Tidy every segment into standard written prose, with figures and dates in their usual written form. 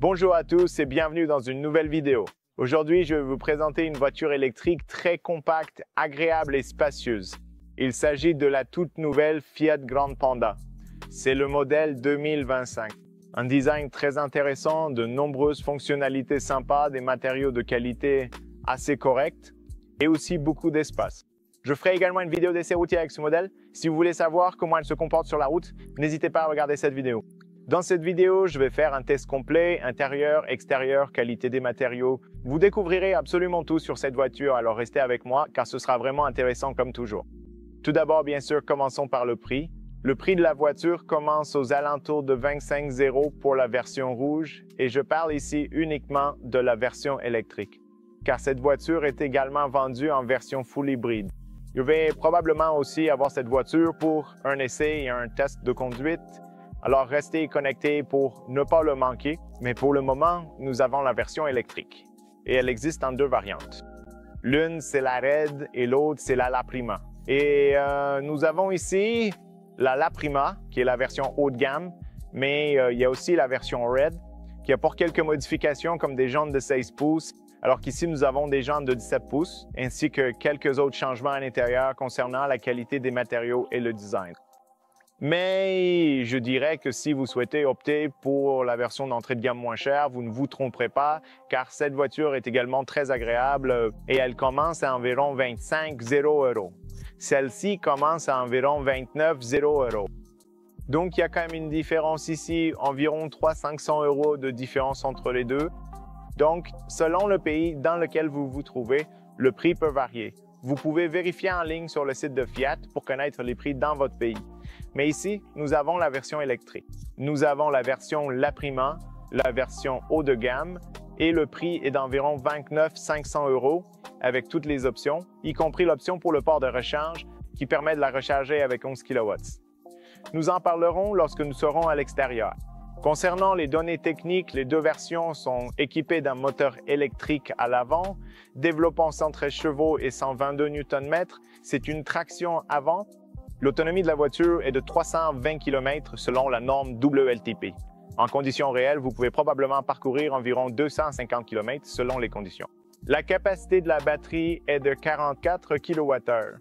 Bonjour à tous et bienvenue dans une nouvelle vidéo. Aujourd'hui, je vais vous présenter une voiture électrique très compacte, agréable et spacieuse. Il s'agit de la toute nouvelle Fiat Grande Panda. C'est le modèle 2025. Un design très intéressant, de nombreuses fonctionnalités sympas, des matériaux de qualité assez corrects et aussi beaucoup d'espace. Je ferai également une vidéo d'essai routier avec ce modèle. Si vous voulez savoir comment elle se comporte sur la route, n'hésitez pas à regarder cette vidéo. Dans cette vidéo, je vais faire un test complet, intérieur, extérieur, qualité des matériaux. Vous découvrirez absolument tout sur cette voiture, alors restez avec moi car ce sera vraiment intéressant comme toujours. Tout d'abord, bien sûr, commençons par le prix. Le prix de la voiture commence aux alentours de 25 € pour la version rouge et je parle ici uniquement de la version électrique, car cette voiture est également vendue en version full hybride. Je vais probablement aussi avoir cette voiture pour un essai et un test de conduite. Alors restez connectés pour ne pas le manquer, mais pour le moment, nous avons la version électrique. Et elle existe en deux variantes. L'une, c'est la Red et l'autre, c'est la La Prima. Et nous avons ici la La Prima, qui est la version haut de gamme, mais il y a aussi la version Red, qui apporte quelques modifications comme des jantes de 16 pouces, alors qu'ici nous avons des jantes de 17 pouces, ainsi que quelques autres changements à l'intérieur concernant la qualité des matériaux et le design. Mais je dirais que si vous souhaitez opter pour la version d'entrée de gamme moins chère, vous ne vous tromperez pas, car cette voiture est également très agréable et elle commence à environ 25 €. Celle-ci commence à environ 29 € . Donc il y a quand même une différence ici, environ 300-500 € de différence entre les deux. Donc, selon le pays dans lequel vous vous trouvez, le prix peut varier. Vous pouvez vérifier en ligne sur le site de Fiat pour connaître les prix dans votre pays. Mais ici, nous avons la version électrique. Nous avons la version La Prima, la version haut de gamme, et le prix est d'environ 29 500 € avec toutes les options, y compris l'option pour le port de recharge qui permet de la recharger avec 11 kW. Nous en parlerons lorsque nous serons à l'extérieur. Concernant les données techniques, les deux versions sont équipées d'un moteur électrique à l'avant, développant 113 chevaux et 122 Nm. C'est une traction avant. L'autonomie de la voiture est de 320 km selon la norme WLTP. En conditions réelles, vous pouvez probablement parcourir environ 250 km selon les conditions. La capacité de la batterie est de 44 kWh.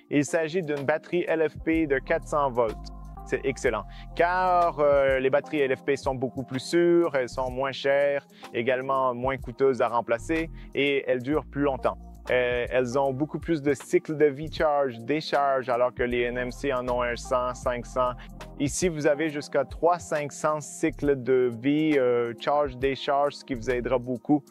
Il s'agit d'une batterie LFP de 400 volts. C'est excellent, car les batteries LFP sont beaucoup plus sûres, elles sont moins chères, également moins coûteuses à remplacer et elles durent plus longtemps. Elles ont beaucoup plus de cycles de vie charge-décharge alors que les NMC en ont un 100, 500. Ici, vous avez jusqu'à 300-500 cycles de vie charge-décharge, ce qui vous aidera beaucoup.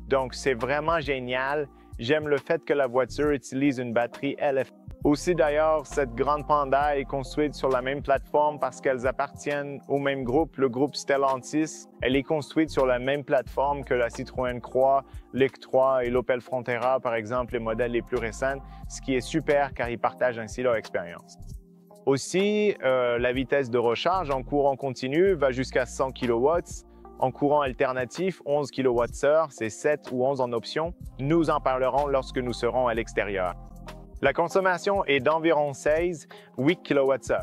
Donc, c'est vraiment génial. J'aime le fait que la voiture utilise une batterie LFP. Aussi d'ailleurs, cette Grande Panda est construite sur la même plateforme parce qu'elles appartiennent au même groupe, le groupe Stellantis. Elle est construite sur la même plateforme que la Citroën Croix, l'X3 et l'Opel Frontera, par exemple, les modèles les plus récents, ce qui est super car ils partagent ainsi leur expérience. Aussi, la vitesse de recharge en courant continu va jusqu'à 100 kW. En courant alternatif, 11 kWh, c'est 7 ou 11 en option. Nous en parlerons lorsque nous serons à l'extérieur. La consommation est d'environ 16-8 kWh.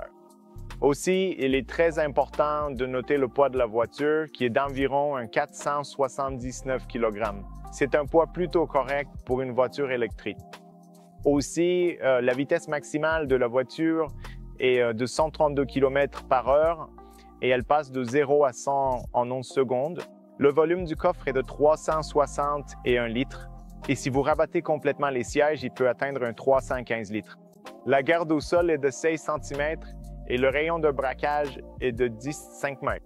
Aussi, il est très important de noter le poids de la voiture qui est d'environ 479 kg. C'est un poids plutôt correct pour une voiture électrique. Aussi, la vitesse maximale de la voiture est de 132 km/h et elle passe de 0 à 100 en 11 secondes. Le volume du coffre est de 361 litres. Et si vous rabattez complètement les sièges, il peut atteindre un 315 litres. La garde au sol est de 16 cm et le rayon de braquage est de 15 m.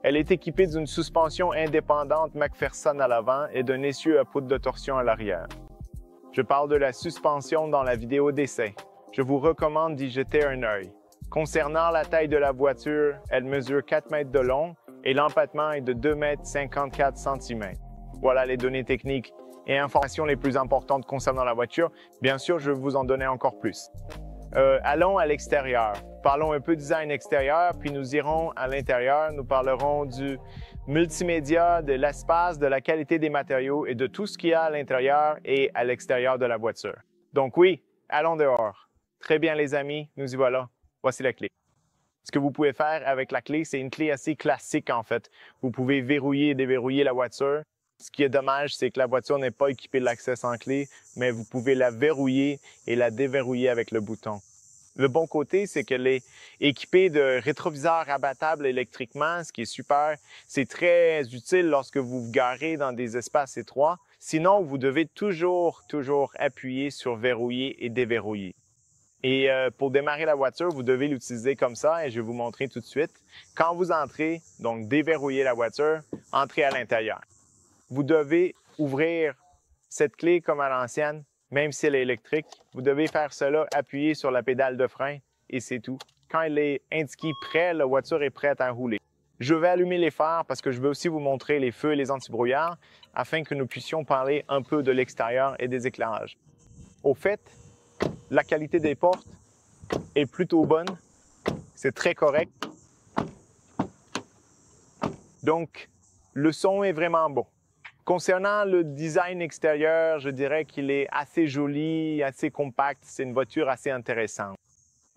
Elle est équipée d'une suspension indépendante McPherson à l'avant et d'un essieu à poudre de torsion à l'arrière. Je parle de la suspension dans la vidéo d'essai. Je vous recommande d'y jeter un œil. Concernant la taille de la voiture, elle mesure 4 mètres de long et l'empattement est de 2,54 cm. Voilà les données techniques et informations les plus importantes concernant la voiture. Bien sûr, je vais vous en donner encore plus. Allons à l'extérieur. Parlons un peu design extérieur, puis nous irons à l'intérieur. Nous parlerons du multimédia, de l'espace, de la qualité des matériaux et de tout ce qu'il y a à l'intérieur et à l'extérieur de la voiture. Donc oui, allons dehors. Très bien les amis, nous y voilà. Voici la clé. Ce que vous pouvez faire avec la clé, c'est une clé assez classique en fait. Vous pouvez verrouiller et déverrouiller la voiture. Ce qui est dommage, c'est que la voiture n'est pas équipée de l'accès sans clé, mais vous pouvez la verrouiller et la déverrouiller avec le bouton. Le bon côté, c'est qu'elle est équipée de rétroviseurs abattables électriquement, ce qui est super. C'est très utile lorsque vous vous garez dans des espaces étroits. Sinon, vous devez toujours appuyer sur verrouiller et déverrouiller. Et pour démarrer la voiture, vous devez l'utiliser comme ça et je vais vous montrer tout de suite. Quand vous entrez, donc déverrouillez la voiture, entrez à l'intérieur. Vous devez ouvrir cette clé comme à l'ancienne, même si elle est électrique. Vous devez faire cela, appuyer sur la pédale de frein et c'est tout. Quand elle est indiquée prêt, la voiture est prête à rouler. Je vais allumer les phares parce que je vais aussi vous montrer les feux et les antibrouillards afin que nous puissions parler un peu de l'extérieur et des éclairages. Au fait, la qualité des portes est plutôt bonne. C'est très correct. Donc, le son est vraiment bon. Concernant le design extérieur, je dirais qu'il est assez joli, assez compact. C'est une voiture assez intéressante.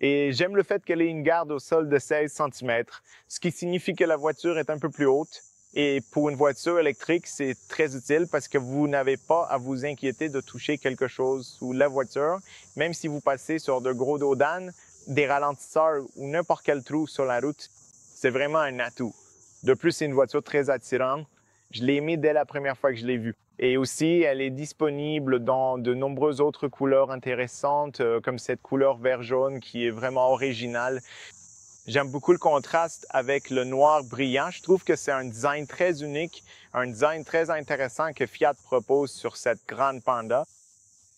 Et j'aime le fait qu'elle ait une garde au sol de 16 cm, ce qui signifie que la voiture est un peu plus haute. Et pour une voiture électrique, c'est très utile parce que vous n'avez pas à vous inquiéter de toucher quelque chose sous la voiture. Même si vous passez sur de gros dos d'âne, des ralentisseurs ou n'importe quel trou sur la route, c'est vraiment un atout. De plus, c'est une voiture très attirante. Je l'ai aimée dès la première fois que je l'ai vue. Et aussi, elle est disponible dans de nombreuses autres couleurs intéressantes, comme cette couleur vert-jaune qui est vraiment originale. J'aime beaucoup le contraste avec le noir brillant. Je trouve que c'est un design très unique, un design très intéressant que Fiat propose sur cette grande Panda.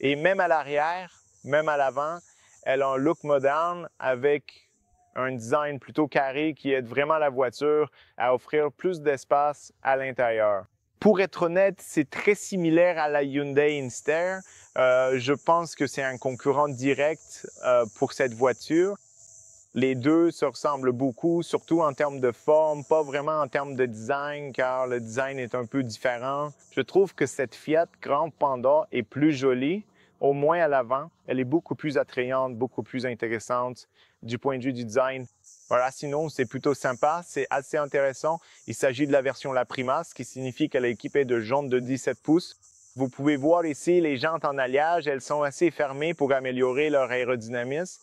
Et même à l'arrière, même à l'avant, elle a un look moderne avec un design plutôt carré qui aide vraiment la voiture à offrir plus d'espace à l'intérieur. Pour être honnête, c'est très similaire à la Hyundai Inster. Je pense que c'est un concurrent direct pour cette voiture. Les deux se ressemblent beaucoup, surtout en termes de forme, pas vraiment en termes de design, car le design est un peu différent. Je trouve que cette Fiat Grande Panda est plus jolie, au moins à l'avant. Elle est beaucoup plus attrayante, beaucoup plus intéressante du point de vue du design. Voilà, sinon, c'est plutôt sympa, c'est assez intéressant. Il s'agit de la version La Prima, ce qui signifie qu'elle est équipée de jantes de 17 pouces. Vous pouvez voir ici les jantes en alliage, elles sont assez fermées pour améliorer leur aérodynamisme.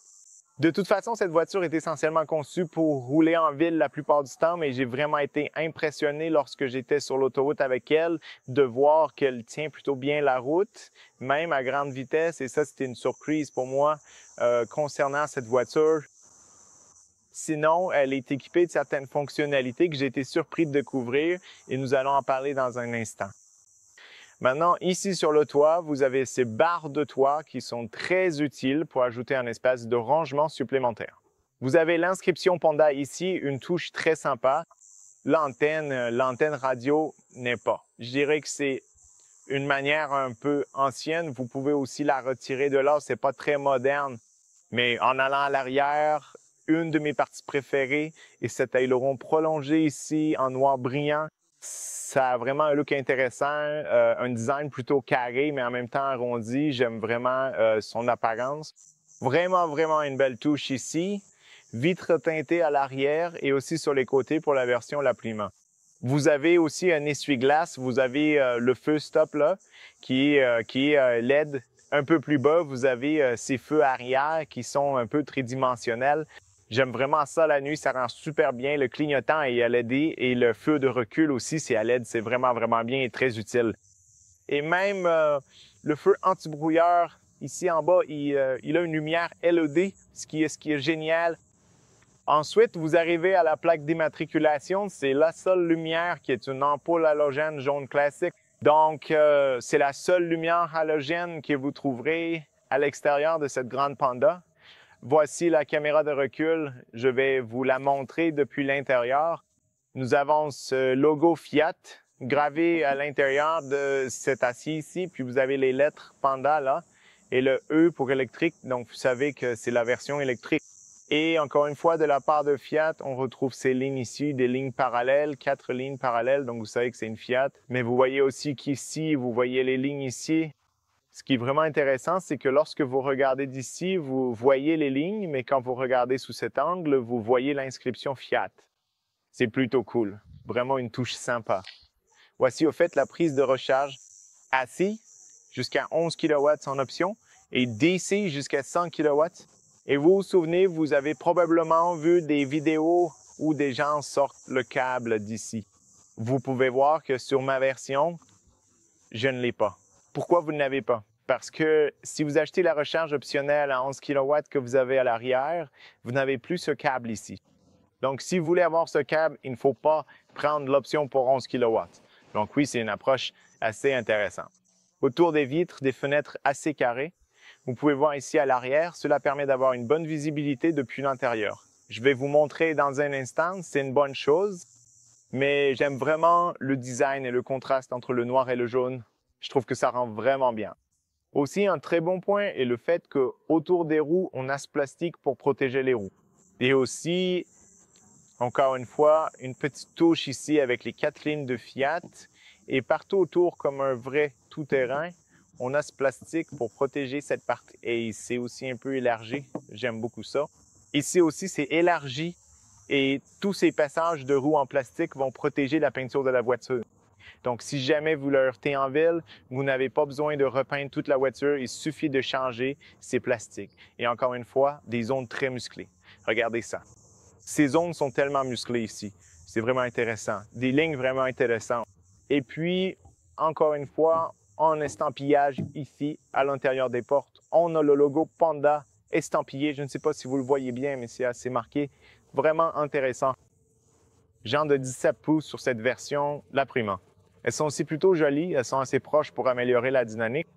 De toute façon, cette voiture est essentiellement conçue pour rouler en ville la plupart du temps, mais j'ai vraiment été impressionné lorsque j'étais sur l'autoroute avec elle de voir qu'elle tient plutôt bien la route, même à grande vitesse, et ça, c'était une surprise pour moi concernant cette voiture. Sinon, elle est équipée de certaines fonctionnalités que j'ai été surpris de découvrir et nous allons en parler dans un instant. Maintenant, ici sur le toit, vous avez ces barres de toit qui sont très utiles pour ajouter un espace de rangement supplémentaire. Vous avez l'inscription Panda ici, une touche très sympa. L'antenne radio n'est pas. Je dirais que c'est une manière un peu ancienne. Vous pouvez aussi la retirer de là, c'est pas très moderne. Mais en allant à l'arrière, une de mes parties préférées est cet aileron prolongé ici en noir brillant. Ça a vraiment un look intéressant, un design plutôt carré, mais en même temps arrondi. J'aime vraiment son apparence. Vraiment une belle touche ici. Vitre teintée à l'arrière et aussi sur les côtés pour la version La Prima. Vous avez aussi un essuie-glace. Vous avez le feu stop là, qui est LED. Un peu plus bas, vous avez ces feux arrière qui sont un peu tridimensionnels. J'aime vraiment ça la nuit, ça rend super bien. Le clignotant est à LED et le feu de recul aussi, c'est à LED. C'est vraiment bien et très utile. Et même le feu anti-brouillard, ici en bas, il a une lumière LED, ce qui est génial. Ensuite, vous arrivez à la plaque d'immatriculation. C'est la seule lumière qui est une ampoule halogène jaune classique. Donc, c'est la seule lumière halogène que vous trouverez à l'extérieur de cette grande Panda. Voici la caméra de recul. Je vais vous la montrer depuis l'intérieur. Nous avons ce logo Fiat gravé à l'intérieur de cet acier ici. Puis vous avez les lettres Panda là et le E pour électrique. Donc, vous savez que c'est la version électrique. Et encore une fois, de la part de Fiat, on retrouve ces lignes ici, des lignes parallèles, 4 lignes parallèles. Donc, vous savez que c'est une Fiat. Mais vous voyez aussi qu'ici, vous voyez les lignes ici. Ce qui est vraiment intéressant, c'est que lorsque vous regardez d'ici, vous voyez les lignes, mais quand vous regardez sous cet angle, vous voyez l'inscription Fiat. C'est plutôt cool. Vraiment une touche sympa. Voici au fait la prise de recharge AC jusqu'à 11 kW en option et DC jusqu'à 100 kW. Et vous vous souvenez, vous avez probablement vu des vidéos où des gens sortent le câble d'ici. Vous pouvez voir que sur ma version, je ne l'ai pas. Pourquoi vous ne l'avez pas? Parce que si vous achetez la recharge optionnelle à 11 kW que vous avez à l'arrière, vous n'avez plus ce câble ici. Donc, si vous voulez avoir ce câble, il ne faut pas prendre l'option pour 11 kW. Donc oui, c'est une approche assez intéressante. Autour des vitres, des fenêtres assez carrées. Vous pouvez voir ici à l'arrière, cela permet d'avoir une bonne visibilité depuis l'intérieur. Je vais vous montrer dans un instant, c'est une bonne chose, mais j'aime vraiment le design et le contraste entre le noir et le jaune. Je trouve que ça rend vraiment bien. Aussi, un très bon point est le fait qu'autour des roues, on a ce plastique pour protéger les roues. Et aussi, encore une fois, une petite touche ici avec les 4 lignes de Fiat. Et partout autour, comme un vrai tout-terrain, on a ce plastique pour protéger cette partie. Et c'est aussi un peu élargi. J'aime beaucoup ça. Ici aussi, c'est élargi. Et tous ces passages de roues en plastique vont protéger la peinture de la voiture. Donc, si jamais vous le heurtez en ville, vous n'avez pas besoin de repeindre toute la voiture. Il suffit de changer ces plastiques. Et encore une fois, des zones très musclées. Regardez ça. Ces zones sont tellement musclées ici. C'est vraiment intéressant. Des lignes vraiment intéressantes. Et puis, encore une fois, en estampillage ici, à l'intérieur des portes, on a le logo Panda estampillé. Je ne sais pas si vous le voyez bien, mais c'est assez marqué. Vraiment intéressant. Genre de 17 pouces sur cette version, la Prima. Elles sont aussi plutôt jolies. Elles sont assez proches pour améliorer la dynamique.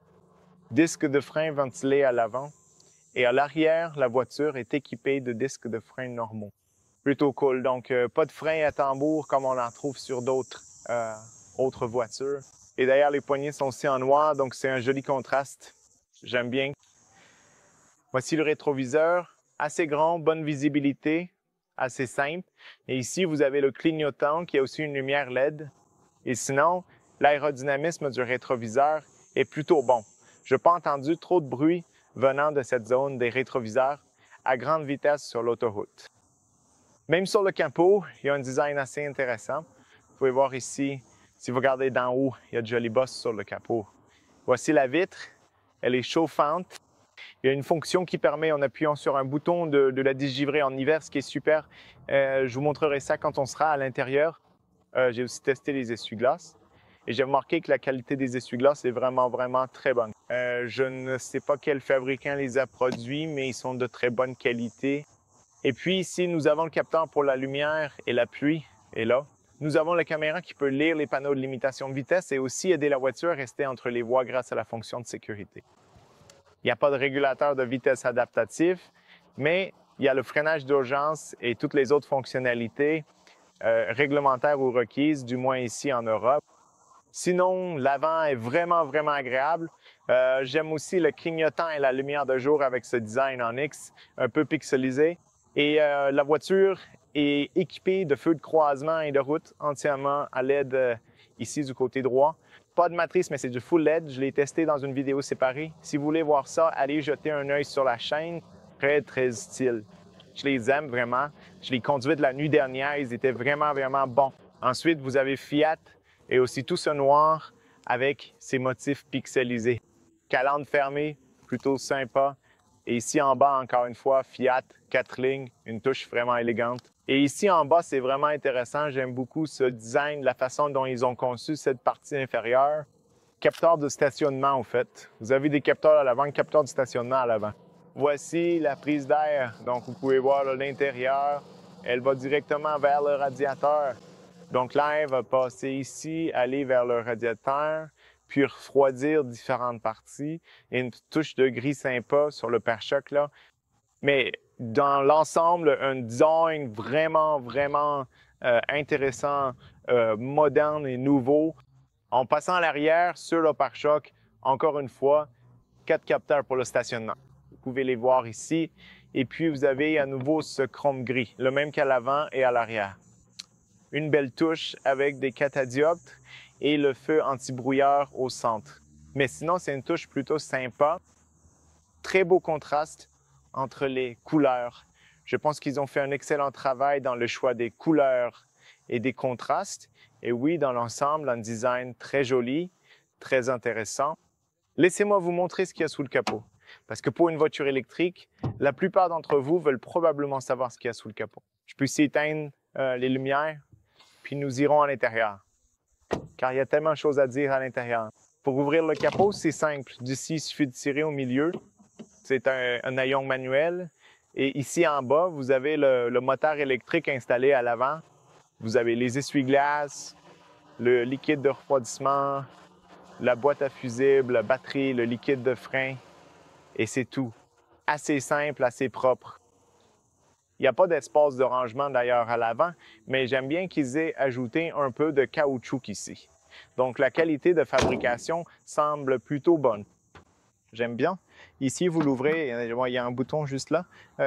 Disque de frein ventilé à l'avant. Et à l'arrière, la voiture est équipée de disques de frein normaux. Plutôt cool. Donc, pas de frein à tambour comme on en trouve sur d'autres autres voitures. Et d'ailleurs, les poignées sont aussi en noir, donc c'est un joli contraste. J'aime bien. Voici le rétroviseur. Assez grand, bonne visibilité, assez simple. Et ici, vous avez le clignotant qui a aussi une lumière LED. Et sinon, l'aérodynamisme du rétroviseur est plutôt bon. Je n'ai pas entendu trop de bruit venant de cette zone des rétroviseurs à grande vitesse sur l'autoroute. Même sur le capot, il y a un design assez intéressant. Vous pouvez voir ici, si vous regardez d'en haut, il y a de jolies bosses sur le capot. Voici la vitre. Elle est chauffante. Il y a une fonction qui permet, en appuyant sur un bouton, de la dégivrer en hiver, ce qui est super. Je vous montrerai ça quand on sera à l'intérieur. J'ai aussi testé les essuie-glaces. Et j'ai remarqué que la qualité des essuie-glaces est vraiment, vraiment très bonne. Je ne sais pas quel fabricant les a produits, mais ils sont de très bonne qualité. Et puis ici, nous avons le capteur pour la lumière et la pluie, est là. Nous avons la caméra qui peut lire les panneaux de limitation de vitesse et aussi aider la voiture à rester entre les voies grâce à la fonction de sécurité. Il n'y a pas de régulateur de vitesse adaptatif, mais il y a le freinage d'urgence et toutes les autres fonctionnalités réglementaires ou requises, du moins ici en Europe. Sinon, l'avant est vraiment, vraiment agréable. J'aime aussi le clignotant et la lumière de jour avec ce design en X, un peu pixelisé. Et la voiture est équipée de feux de croisement et de route entièrement à LED ici du côté droit. Pas de matrice, mais c'est du full LED. Je l'ai testé dans une vidéo séparée. Si vous voulez voir ça, allez jeter un œil sur la chaîne. Très, très utile. Je les aime vraiment. Je les conduis de la nuit dernière. Ils étaient vraiment, vraiment bons. Ensuite, vous avez Fiat et aussi tout ce noir avec ses motifs pixelisés. Calandre fermée, plutôt sympa. Et ici en bas, encore une fois, Fiat, 4 lignes, une touche vraiment élégante. Et ici en bas, c'est vraiment intéressant. J'aime beaucoup ce design, la façon dont ils ont conçu cette partie inférieure. Capteur de stationnement, au fait. Vous avez des capteurs à l'avant, capteur de stationnement à l'avant. Voici la prise d'air. Donc, vous pouvez voir l'intérieur. Elle va directement vers le radiateur. Donc, l'air va passer ici, aller vers le radiateur, puis refroidir différentes parties. Et une touche de gris sympa sur le pare-choc là. Mais dans l'ensemble, un design vraiment, vraiment intéressant, moderne et nouveau. En passant à l'arrière, sur le pare-choc, encore une fois, 4 capteurs pour le stationnement. Vous pouvez les voir ici. Et puis, vous avez à nouveau ce chrome gris, le même qu'à l'avant et à l'arrière. Une belle touche avec des catadioptres et le feu anti-brouillard au centre. Mais sinon, c'est une touche plutôt sympa. Très beau contraste entre les couleurs. Je pense qu'ils ont fait un excellent travail dans le choix des couleurs et des contrastes. Et oui, dans l'ensemble, un design très joli, très intéressant. Laissez-moi vous montrer ce qu'il y a sous le capot. Parce que pour une voiture électrique, la plupart d'entre vous veulent probablement savoir ce qu'il y a sous le capot. Je peux ici éteindre les lumières, puis nous irons à l'intérieur. Car il y a tellement de choses à dire à l'intérieur. Pour ouvrir le capot, c'est simple. D'ici, il suffit de tirer au milieu. C'est un haillon manuel. Et ici en bas, vous avez le moteur électrique installé à l'avant. Vous avez les essuie-glaces, le liquide de refroidissement, la boîte à fusibles, la batterie, le liquide de frein. Et c'est tout. Assez simple, assez propre. Il n'y a pas d'espace de rangement d'ailleurs à l'avant, mais j'aime bien qu'ils aient ajouté un peu de caoutchouc ici. Donc la qualité de fabrication semble plutôt bonne. J'aime bien. Ici, vous l'ouvrez, il y a un bouton juste là.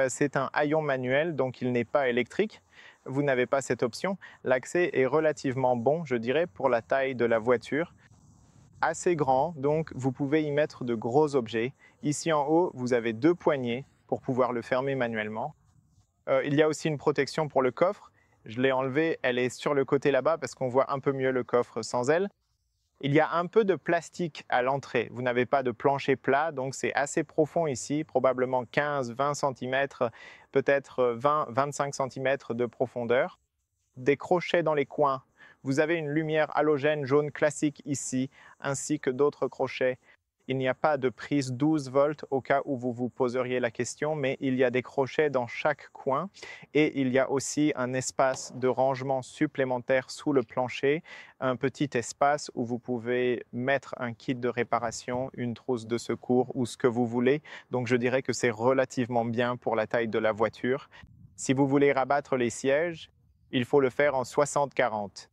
C'est un haillon manuel, donc il n'est pas électrique. Vous n'avez pas cette option. L'accès est relativement bon, je dirais, pour la taille de la voiture. Assez grand, donc vous pouvez y mettre de gros objets. Ici en haut, vous avez 2 poignées pour pouvoir le fermer manuellement. Il y a aussi une protection pour le coffre. Je l'ai enlevée, elle est sur le côté là-bas parce qu'on voit un peu mieux le coffre sans elle. Il y a un peu de plastique à l'entrée. Vous n'avez pas de plancher plat, donc c'est assez profond ici, probablement 15-20 cm, peut-être 20-25 cm de profondeur. Des crochets dans les coins. Vous avez une lumière halogène jaune classique ici, ainsi que d'autres crochets. Il n'y a pas de prise 12 volts au cas où vous vous poseriez la question, mais il y a des crochets dans chaque coin et il y a aussi un espace de rangement supplémentaire sous le plancher, un petit espace où vous pouvez mettre un kit de réparation, une trousse de secours ou ce que vous voulez. Donc je dirais que c'est relativement bien pour la taille de la voiture. Si vous voulez rabattre les sièges, il faut le faire en 60-40.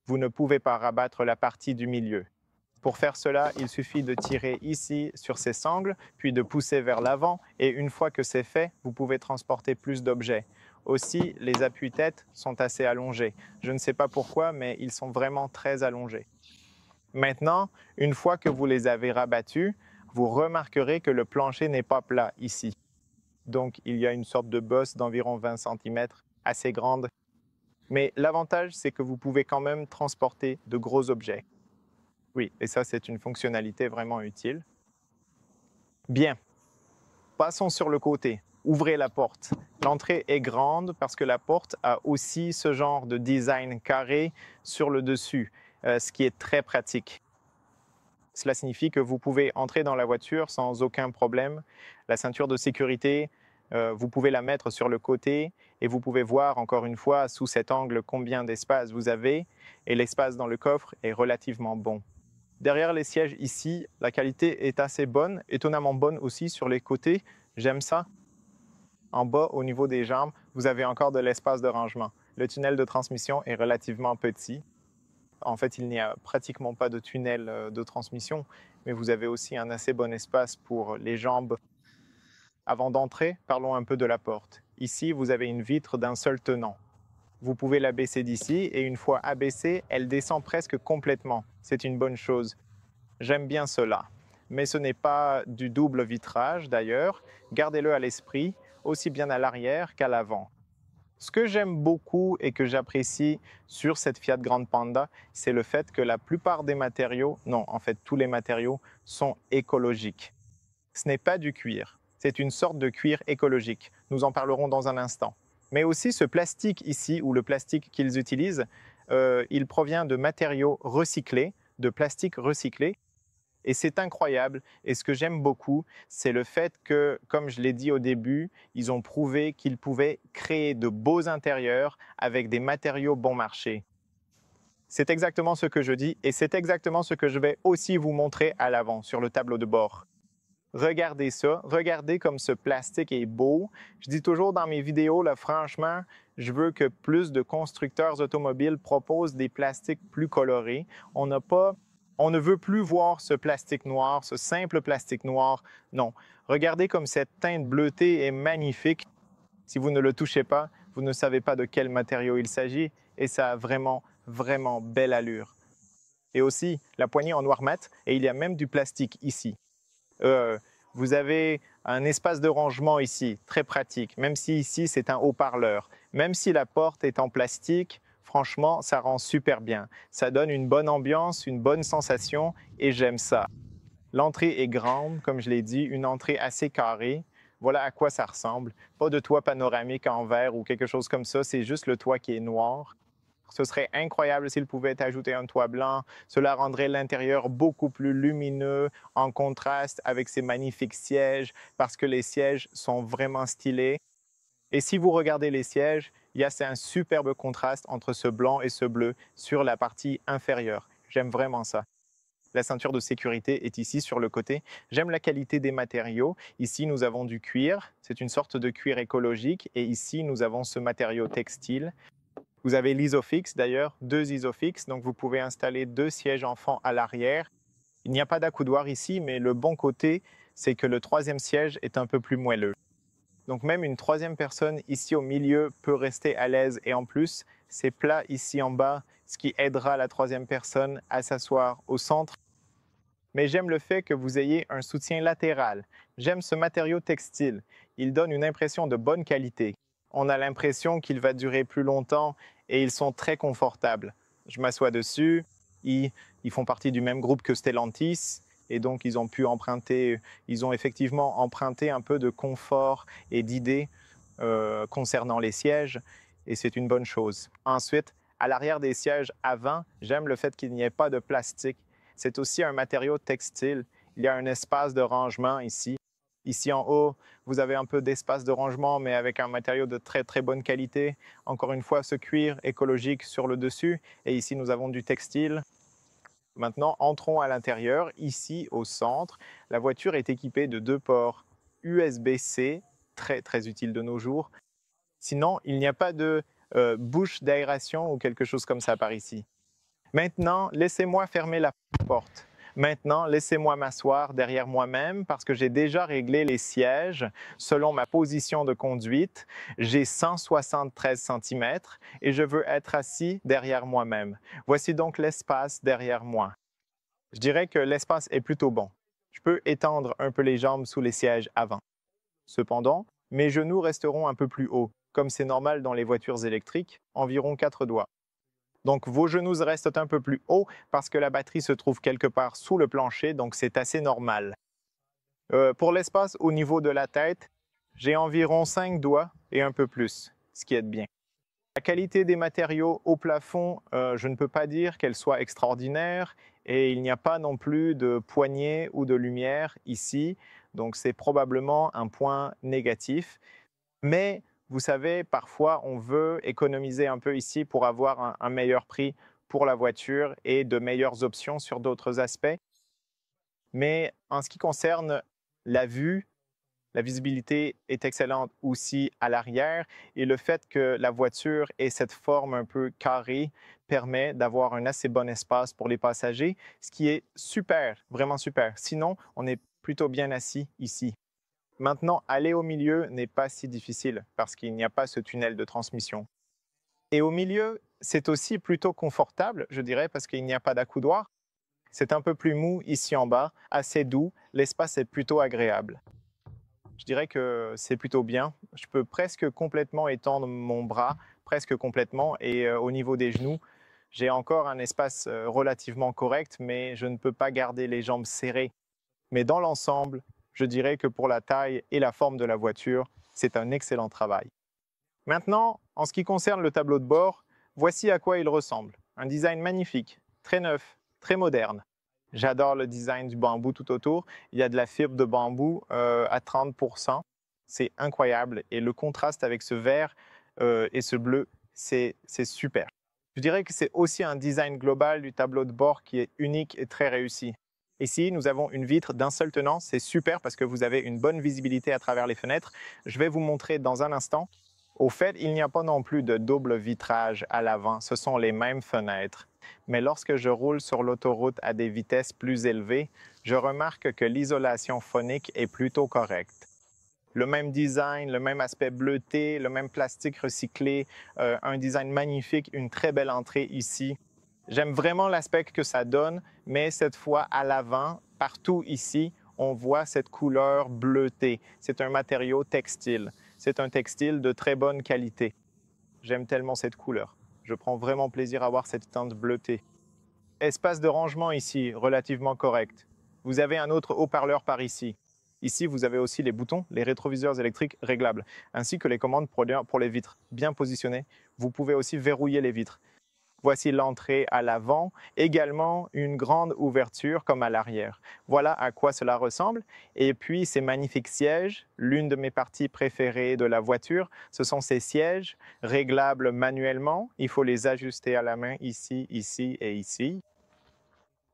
Vous ne pouvez pas rabattre la partie du milieu. Pour faire cela, il suffit de tirer ici sur ces sangles, puis de pousser vers l'avant, et une fois que c'est fait, vous pouvez transporter plus d'objets. Aussi, les appuis-têtes sont assez allongés. Je ne sais pas pourquoi, mais ils sont vraiment très allongés. Maintenant, une fois que vous les avez rabattus, vous remarquerez que le plancher n'est pas plat ici. Donc, il y a une sorte de bosse d'environ 20 cm, assez grande. Mais l'avantage, c'est que vous pouvez quand même transporter de gros objets. Oui, et ça, c'est une fonctionnalité vraiment utile. Bien, passons sur le côté. Ouvrez la porte. L'entrée est grande parce que la porte a aussi ce genre de design carré sur le dessus, ce qui est très pratique. Cela signifie que vous pouvez entrer dans la voiture sans aucun problème. La ceinture de sécurité, vous pouvez la mettre sur le côté et vous pouvez voir encore une fois sous cet angle combien d'espace vous avez et l'espace dans le coffre est relativement bon. Derrière les sièges ici, la qualité est assez bonne, étonnamment bonne aussi sur les côtés. J'aime ça. En bas, au niveau des jambes, vous avez encore de l'espace de rangement. Le tunnel de transmission est relativement petit. En fait, il n'y a pratiquement pas de tunnel de transmission, mais vous avez aussi un assez bon espace pour les jambes. Avant d'entrer, parlons un peu de la porte. Ici, vous avez une vitre d'un seul tenant. Vous pouvez l'abaisser d'ici et une fois abaissée, elle descend presque complètement. C'est une bonne chose. J'aime bien cela. Mais ce n'est pas du double vitrage d'ailleurs. Gardez-le à l'esprit, aussi bien à l'arrière qu'à l'avant. Ce que j'aime beaucoup et que j'apprécie sur cette Fiat Grande Panda, c'est le fait que la plupart des matériaux, non, en fait tous les matériaux, sont écologiques. Ce n'est pas du cuir, c'est une sorte de cuir écologique. Nous en parlerons dans un instant. Mais aussi ce plastique ici, ou le plastique qu'ils utilisent, il provient de matériaux recyclés, de plastique recyclé. Et c'est incroyable. Et ce que j'aime beaucoup, c'est le fait que, comme je l'ai dit au début, ils ont prouvé qu'ils pouvaient créer de beaux intérieurs avec des matériaux bon marché. C'est exactement ce que je dis et c'est exactement ce que je vais aussi vous montrer à l'avant sur le tableau de bord. Regardez ça, regardez comme ce plastique est beau. Je dis toujours dans mes vidéos, là, franchement, je veux que plus de constructeurs automobiles proposent des plastiques plus colorés. On ne veut plus voir ce plastique noir, ce simple plastique noir. Non, regardez comme cette teinte bleutée est magnifique. Si vous ne le touchez pas, vous ne savez pas de quel matériau il s'agit et ça a vraiment, vraiment belle allure. et aussi la poignée en noir mat, et il y a même du plastique ici. Vous avez un espace de rangement ici, très pratique, même si ici c'est un haut-parleur. Même si la porte est en plastique, franchement, ça rend super bien. Ça donne une bonne ambiance, une bonne sensation et j'aime ça. L'entrée est grande, comme je l'ai dit, une entrée assez carrée. Voilà à quoi ça ressemble. Pas de toit panoramique en verre ou quelque chose comme ça, c'est juste le toit qui est noir. Ce serait incroyable s'il pouvait ajouter un toit blanc. Cela rendrait l'intérieur beaucoup plus lumineux, en contraste avec ces magnifiques sièges, parce que les sièges sont vraiment stylés. Et si vous regardez les sièges, il y a un superbe contraste entre ce blanc et ce bleu sur la partie inférieure. J'aime vraiment ça. La ceinture de sécurité est ici sur le côté. J'aime la qualité des matériaux. Ici, nous avons du cuir. C'est une sorte de cuir écologique. Et ici, nous avons ce matériau textile. Vous avez l'Isofix d'ailleurs, 2 Isofix. Donc, vous pouvez installer 2 sièges enfants à l'arrière. Il n'y a pas d'accoudoir ici, mais le bon côté, c'est que le 3e siège est un peu plus moelleux. Donc, même une 3e personne ici au milieu peut rester à l'aise. Et en plus, c'est plat ici en bas, ce qui aidera la 3e personne à s'asseoir au centre. Mais j'aime le fait que vous ayez un soutien latéral. J'aime ce matériau textile. Il donne une impression de bonne qualité. On a l'impression qu'il va durer plus longtemps et ils sont très confortables. Je m'assois dessus. Ils font partie du même groupe que Stellantis et donc ils ont effectivement emprunté un peu de confort et d'idées concernant les sièges et c'est une bonne chose. Ensuite, à l'arrière des sièges avant, j'aime le fait qu'il n'y ait pas de plastique. C'est aussi un matériau textile. Il y a un espace de rangement ici. Ici en haut, vous avez un peu d'espace de rangement, mais avec un matériau de très très bonne qualité. Encore une fois, ce cuir écologique sur le dessus. Et ici, nous avons du textile. Maintenant, entrons à l'intérieur. Ici, au centre, la voiture est équipée de 2 ports USB-C, très très utile de nos jours. Sinon, il n'y a pas de bouche d'aération ou quelque chose comme ça par ici. Maintenant, laissez-moi fermer la porte. Maintenant, laissez-moi m'asseoir derrière moi-même parce que j'ai déjà réglé les sièges selon ma position de conduite. J'ai 173 cm et je veux être assis derrière moi-même. Voici donc l'espace derrière moi. Je dirais que l'espace est plutôt bon. Je peux étendre un peu les jambes sous les sièges avant. Cependant, mes genoux resteront un peu plus hauts, comme c'est normal dans les voitures électriques, environ 4 doigts. Donc, vos genoux restent un peu plus hauts parce que la batterie se trouve quelque part sous le plancher, donc c'est assez normal. Pour l'espace au niveau de la tête, j'ai environ 5 doigts et un peu plus, ce qui est bien. La qualité des matériaux au plafond, je ne peux pas dire qu'elle soit extraordinaire et il n'y a pas non plus de poignée ou de lumière ici, donc c'est probablement un point négatif. Mais vous savez, parfois, on veut économiser un peu ici pour avoir un meilleur prix pour la voiture et de meilleures options sur d'autres aspects. Mais en ce qui concerne la vue, la visibilité est excellente aussi à l'arrière et le fait que la voiture ait cette forme un peu carrée permet d'avoir un assez bon espace pour les passagers, ce qui est super, vraiment super. Sinon, on est plutôt bien assis ici. Maintenant, aller au milieu n'est pas si difficile parce qu'il n'y a pas ce tunnel de transmission. Et au milieu, c'est aussi plutôt confortable, je dirais, parce qu'il n'y a pas d'accoudoir. C'est un peu plus mou ici en bas, assez doux, l'espace est plutôt agréable. Je dirais que c'est plutôt bien. Je peux presque complètement étendre mon bras, presque complètement, et au niveau des genoux, j'ai encore un espace relativement correct, mais je ne peux pas garder les jambes serrées. Mais dans l'ensemble, je dirais que pour la taille et la forme de la voiture, c'est un excellent travail. Maintenant, en ce qui concerne le tableau de bord, voici à quoi il ressemble. Un design magnifique, très neuf, très moderne. J'adore le design du bambou tout autour. Il y a de la fibre de bambou à 30%. C'est incroyable. Et le contraste avec ce vert et ce bleu, c'est super. Je dirais que c'est aussi un design global du tableau de bord qui est unique et très réussi. Ici, nous avons une vitre d'un seul tenant. C'est super parce que vous avez une bonne visibilité à travers les fenêtres. Je vais vous montrer dans un instant. Au fait, il n'y a pas non plus de double vitrage à l'avant. Ce sont les mêmes fenêtres. Mais lorsque je roule sur l'autoroute à des vitesses plus élevées, je remarque que l'isolation phonique est plutôt correcte. Le même design, le même aspect bleuté, le même plastique recyclé, un design magnifique, une très belle entrée ici. J'aime vraiment l'aspect que ça donne, mais cette fois à l'avant, partout ici, on voit cette couleur bleutée. C'est un matériau textile. C'est un textile de très bonne qualité. J'aime tellement cette couleur. Je prends vraiment plaisir à voir cette teinte bleutée. Espace de rangement ici, relativement correct. Vous avez un autre haut-parleur par ici. Ici, vous avez aussi les boutons, les rétroviseurs électriques réglables, ainsi que les commandes pour les vitres, bien positionnées. Vous pouvez aussi verrouiller les vitres. Voici l'entrée à l'avant, également une grande ouverture comme à l'arrière. Voilà à quoi cela ressemble. Et puis ces magnifiques sièges, l'une de mes parties préférées de la voiture, ce sont ces sièges réglables manuellement. Il faut les ajuster à la main ici, ici et ici.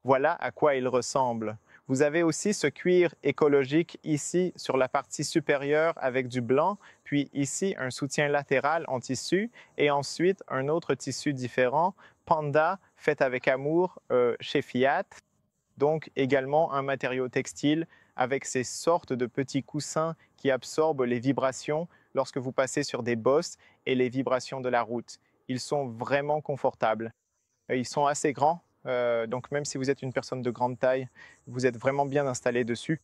Voilà à quoi ils ressemblent. Vous avez aussi ce cuir écologique ici sur la partie supérieure avec du blanc, puis ici un soutien latéral en tissu et ensuite un autre tissu différent, Panda, fait avec amour chez Fiat. Donc également un matériau textile avec ces sortes de petits coussins qui absorbent les vibrations lorsque vous passez sur des bosses et les vibrations de la route. Ils sont vraiment confortables. Ils sont assez grands, donc même si vous êtes une personne de grande taille, vous êtes vraiment bien installé dessus.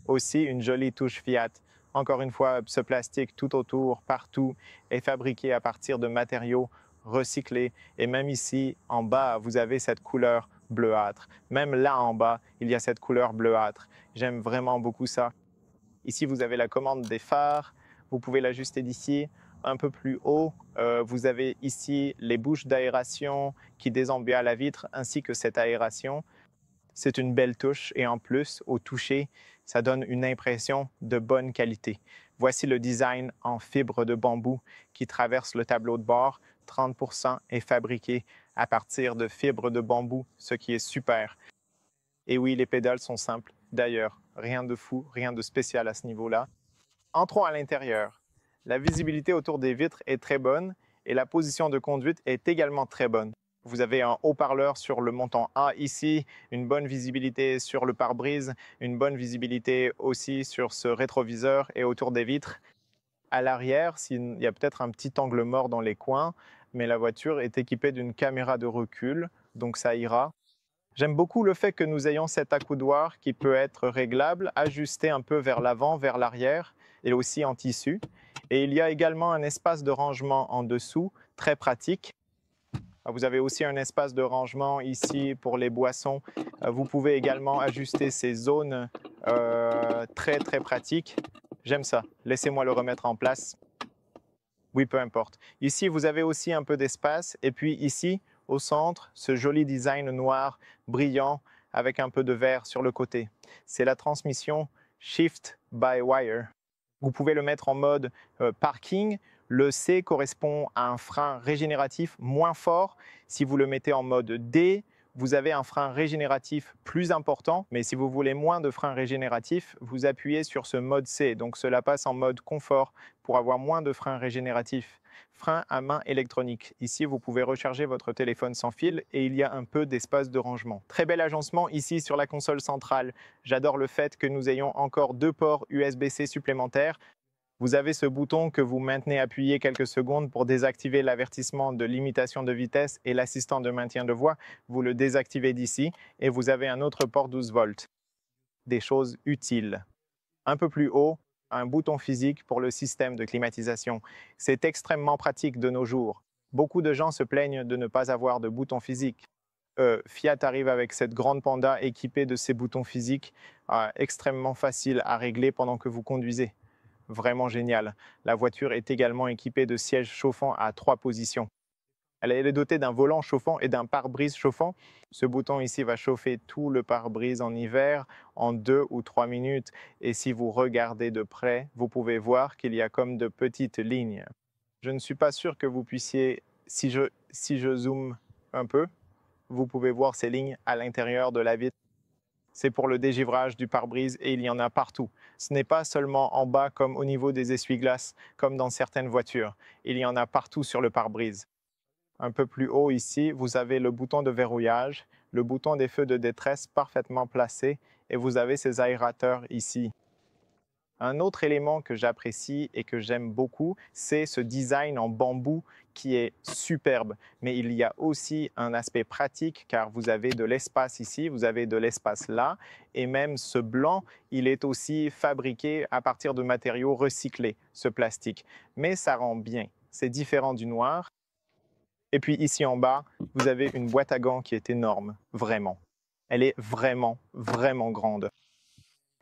Aussi, une jolie touche Fiat. Encore une fois, ce plastique tout autour, partout, est fabriqué à partir de matériaux recyclés. Et même ici, en bas, vous avez cette couleur bleuâtre. Même là en bas, il y a cette couleur bleuâtre. J'aime vraiment beaucoup ça. Ici, vous avez la commande des phares. Vous pouvez l'ajuster d'ici. Un peu plus haut, vous avez ici les bouches d'aération qui désembuyent la vitre, ainsi que cette aération. C'est une belle touche et en plus, au toucher, ça donne une impression de bonne qualité. Voici le design en fibre de bambou qui traverse le tableau de bord. 30% est fabriqué à partir de fibres de bambou, ce qui est super. Et oui, les pédales sont simples. D'ailleurs, rien de fou, rien de spécial à ce niveau-là. Entrons à l'intérieur. La visibilité autour des vitres est très bonne et la position de conduite est également très bonne. Vous avez un haut-parleur sur le montant A ici, une bonne visibilité sur le pare-brise, une bonne visibilité aussi sur ce rétroviseur et autour des vitres. À l'arrière, il y a peut-être un petit angle mort dans les coins, mais la voiture est équipée d'une caméra de recul, donc ça ira. J'aime beaucoup le fait que nous ayons cet accoudoir qui peut être réglable, ajusté un peu vers l'avant, vers l'arrière, et aussi en tissu. Et il y a également un espace de rangement en dessous, très pratique. Vous avez aussi un espace de rangement ici pour les boissons. Vous pouvez également ajuster ces zones très très pratiques. J'aime ça. Laissez-moi le remettre en place. Oui, peu importe. Ici, vous avez aussi un peu d'espace. Et puis ici, au centre, ce joli design noir brillant avec un peu de vert sur le côté. C'est la transmission Shift by Wire. Vous pouvez le mettre en mode parking. Le C correspond à un frein régénératif moins fort. Si vous le mettez en mode D, vous avez un frein régénératif plus important. Mais si vous voulez moins de frein régénératif, vous appuyez sur ce mode C. Donc cela passe en mode confort pour avoir moins de frein régénératif. Frein à main électronique. Ici, vous pouvez recharger votre téléphone sans fil et il y a un peu d'espace de rangement. Très bel agencement ici sur la console centrale. J'adore le fait que nous ayons encore 2 ports USB-C supplémentaires. Vous avez ce bouton que vous maintenez appuyé quelques secondes pour désactiver l'avertissement de limitation de vitesse et l'assistant de maintien de voix. Vous le désactivez d'ici et vous avez un autre port 12 volts. Des choses utiles. Un peu plus haut, un bouton physique pour le système de climatisation. C'est extrêmement pratique de nos jours. Beaucoup de gens se plaignent de ne pas avoir de bouton physique. Fiat arrive avec cette grande Panda équipée de ces boutons physiques, extrêmement facile à régler pendant que vous conduisez. Vraiment génial. La voiture est également équipée de sièges chauffants à 3 positions. Elle est dotée d'un volant chauffant et d'un pare-brise chauffant. Ce bouton ici va chauffer tout le pare-brise en hiver en 2 ou 3 minutes. Et si vous regardez de près, vous pouvez voir qu'il y a comme de petites lignes. Je ne suis pas sûr que vous puissiez, si je zoome un peu, vous pouvez voir ces lignes à l'intérieur de la vitre. C'est pour le dégivrage du pare-brise et il y en a partout. Ce n'est pas seulement en bas comme au niveau des essuie-glaces, comme dans certaines voitures. Il y en a partout sur le pare-brise. Un peu plus haut ici, vous avez le bouton de verrouillage, le bouton des feux de détresse parfaitement placé et vous avez ces aérateurs ici. Un autre élément que j'apprécie et que j'aime beaucoup, c'est ce design en bambou qui est superbe. Mais il y a aussi un aspect pratique car vous avez de l'espace ici, vous avez de l'espace là. Et même ce blanc, il est aussi fabriqué à partir de matériaux recyclés, ce plastique. Mais ça rend bien. C'est différent du noir. Et puis ici en bas, vous avez une boîte à gants qui est énorme, vraiment. Elle est vraiment, vraiment grande.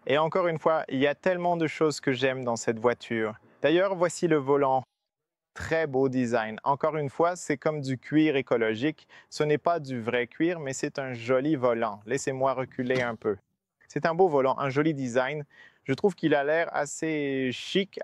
Et encore une fois, il y a tellement de choses que j'aime dans cette voiture. D'ailleurs, voici le volant. Très beau design. Encore une fois, c'est comme du cuir écologique. Ce n'est pas du vrai cuir, mais c'est un joli volant. Laissez-moi reculer un peu. C'est un beau volant, un joli design. Je trouve qu'il a l'air assez chic,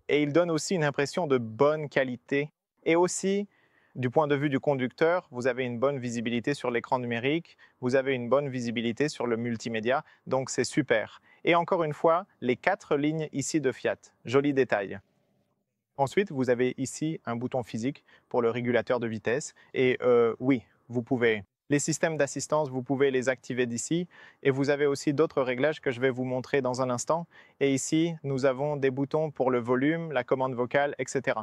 et il donne aussi une impression de bonne qualité. Et aussi, du point de vue du conducteur, vous avez une bonne visibilité sur l'écran numérique, vous avez une bonne visibilité sur le multimédia, donc c'est super. Et encore une fois, les 4 lignes ici de Fiat, joli détail. Ensuite, vous avez ici un bouton physique pour le régulateur de vitesse. Et oui, vous pouvez. Les systèmes d'assistance, vous pouvez les activer d'ici. Et vous avez aussi d'autres réglages que je vais vous montrer dans un instant. Et ici, nous avons des boutons pour le volume, la commande vocale, etc.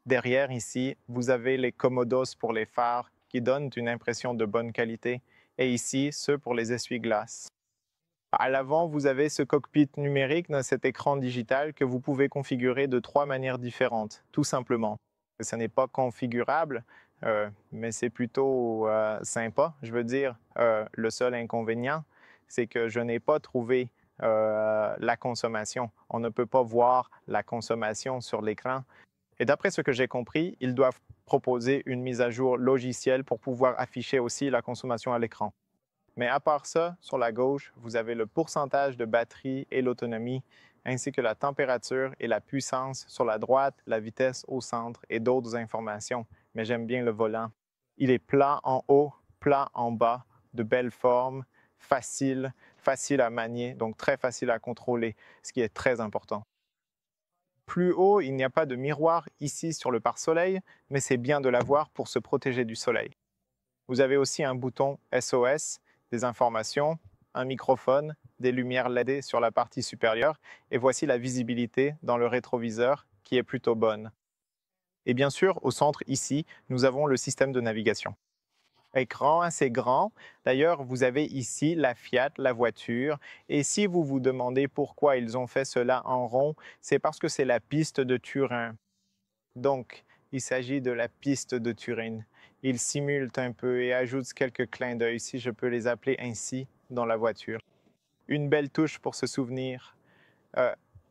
Derrière, ici, vous avez les commodos pour les phares qui donnent une impression de bonne qualité. Et ici, ceux pour les essuie-glaces. À l'avant, vous avez ce cockpit numérique dans cet écran digital que vous pouvez configurer de 3 manières différentes, tout simplement. Ce n'est pas configurable, mais c'est plutôt sympa. Je veux dire, le seul inconvénient, c'est que je n'ai pas trouvé la consommation. On ne peut pas voir la consommation sur l'écran. Et d'après ce que j'ai compris, ils doivent proposer une mise à jour logicielle pour pouvoir afficher aussi la consommation à l'écran. Mais à part ça, sur la gauche, vous avez le pourcentage de batterie et l'autonomie, ainsi que la température et la puissance sur la droite, la vitesse au centre et d'autres informations. Mais j'aime bien le volant. Il est plat en haut, plat en bas, de belle forme, facile à manier, donc très facile à contrôler, ce qui est très important. Plus haut, il n'y a pas de miroir ici sur le pare-soleil, mais c'est bien de l'avoir pour se protéger du soleil. Vous avez aussi un bouton SOS, des informations, un microphone, des lumières LED sur la partie supérieure, et voici la visibilité dans le rétroviseur qui est plutôt bonne. Et bien sûr, au centre ici, nous avons le système de navigation. Écran assez grand. D'ailleurs, vous avez ici la Fiat, la voiture. Et si vous vous demandez pourquoi ils ont fait cela en rond, c'est parce que c'est la piste de Turin. Donc, il s'agit de la piste de Turin. Ils simulent un peu et ajoutent quelques clins d'œil, si je peux les appeler ainsi, dans la voiture. Une belle touche pour se souvenir,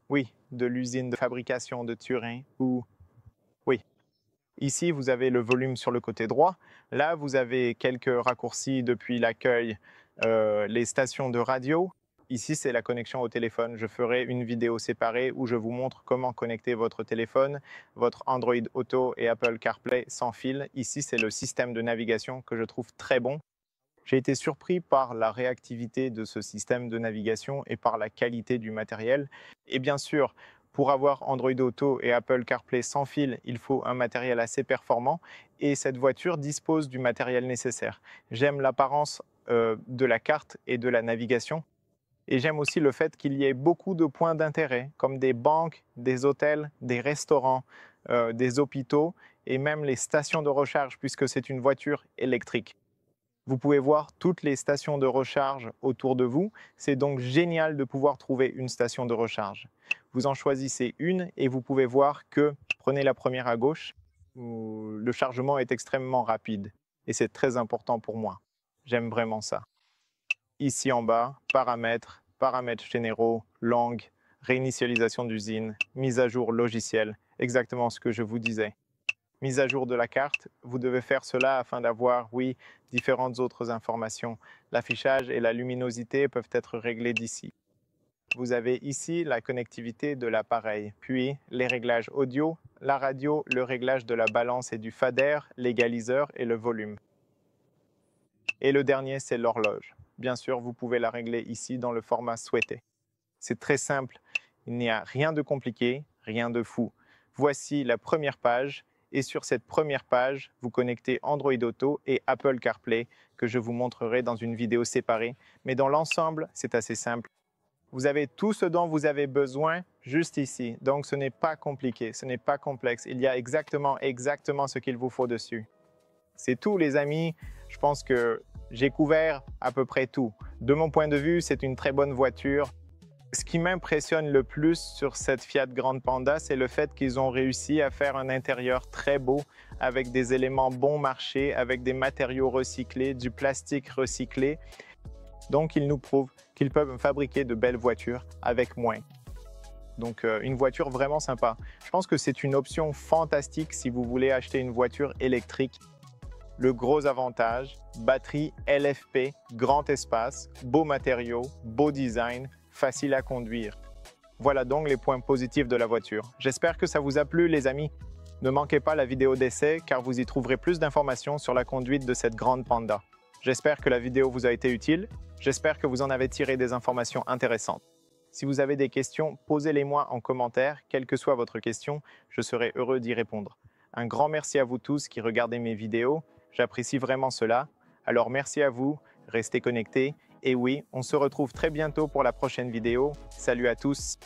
oui, de l'usine de fabrication de Turin, ou oui. Ici, vous avez le volume sur le côté droit. Là, vous avez quelques raccourcis depuis l'accueil, les stations de radio. Ici, c'est la connexion au téléphone. Je ferai une vidéo séparée où je vous montre comment connecter votre téléphone, votre Android Auto et Apple CarPlay sans fil. Ici, c'est le système de navigation que je trouve très bon. J'ai été surpris par la réactivité de ce système de navigation et par la qualité du matériel. Et bien sûr, pour avoir Android Auto et Apple CarPlay sans fil, il faut un matériel assez performant et cette voiture dispose du matériel nécessaire. J'aime l'apparence de la carte et de la navigation. Et j'aime aussi le fait qu'il y ait beaucoup de points d'intérêt, comme des banques, des hôtels, des restaurants, des hôpitaux et même les stations de recharge, puisque c'est une voiture électrique. Vous pouvez voir toutes les stations de recharge autour de vous. C'est donc génial de pouvoir trouver une station de recharge. Vous en choisissez une et vous pouvez voir que, prenez la première à gauche, où le chargement est extrêmement rapide. Et c'est très important pour moi. J'aime vraiment ça. Ici en bas, paramètres, paramètres généraux, langue, réinitialisation d'usine, mise à jour logiciel, exactement ce que je vous disais. Mise à jour de la carte, vous devez faire cela afin d'avoir, oui, différentes autres informations. L'affichage et la luminosité peuvent être réglés d'ici. Vous avez ici la connectivité de l'appareil, puis les réglages audio, la radio, le réglage de la balance et du fader, l'égaliseur et le volume. Et le dernier, c'est l'horloge. Bien sûr, vous pouvez la régler ici dans le format souhaité. C'est très simple, il n'y a rien de compliqué, rien de fou. Voici la première page et sur cette première page, vous connectez Android Auto et Apple CarPlay que je vous montrerai dans une vidéo séparée. Mais dans l'ensemble, c'est assez simple. Vous avez tout ce dont vous avez besoin juste ici. Donc, ce n'est pas compliqué, ce n'est pas complexe. Il y a exactement ce qu'il vous faut dessus. C'est tout, les amis. Je pense que j'ai couvert à peu près tout. De mon point de vue, c'est une très bonne voiture. Ce qui m'impressionne le plus sur cette Fiat Grande Panda, c'est le fait qu'ils ont réussi à faire un intérieur très beau avec des éléments bon marché, avec des matériaux recyclés, du plastique recyclé. Donc, ils nous prouvent qu'ils peuvent fabriquer de belles voitures avec moins. Donc, une voiture vraiment sympa. Je pense que c'est une option fantastique si vous voulez acheter une voiture électrique. Le gros avantage, batterie LFP, grand espace, beaux matériaux, beau design, facile à conduire. Voilà donc les points positifs de la voiture. J'espère que ça vous a plu, les amis. Ne manquez pas la vidéo d'essai car vous y trouverez plus d'informations sur la conduite de cette grande Panda. J'espère que la vidéo vous a été utile. J'espère que vous en avez tiré des informations intéressantes. Si vous avez des questions, posez-les-moi en commentaire. Quelle que soit votre question, je serai heureux d'y répondre. Un grand merci à vous tous qui regardez mes vidéos. J'apprécie vraiment cela. Alors merci à vous, restez connectés. Et oui, on se retrouve très bientôt pour la prochaine vidéo. Salut à tous!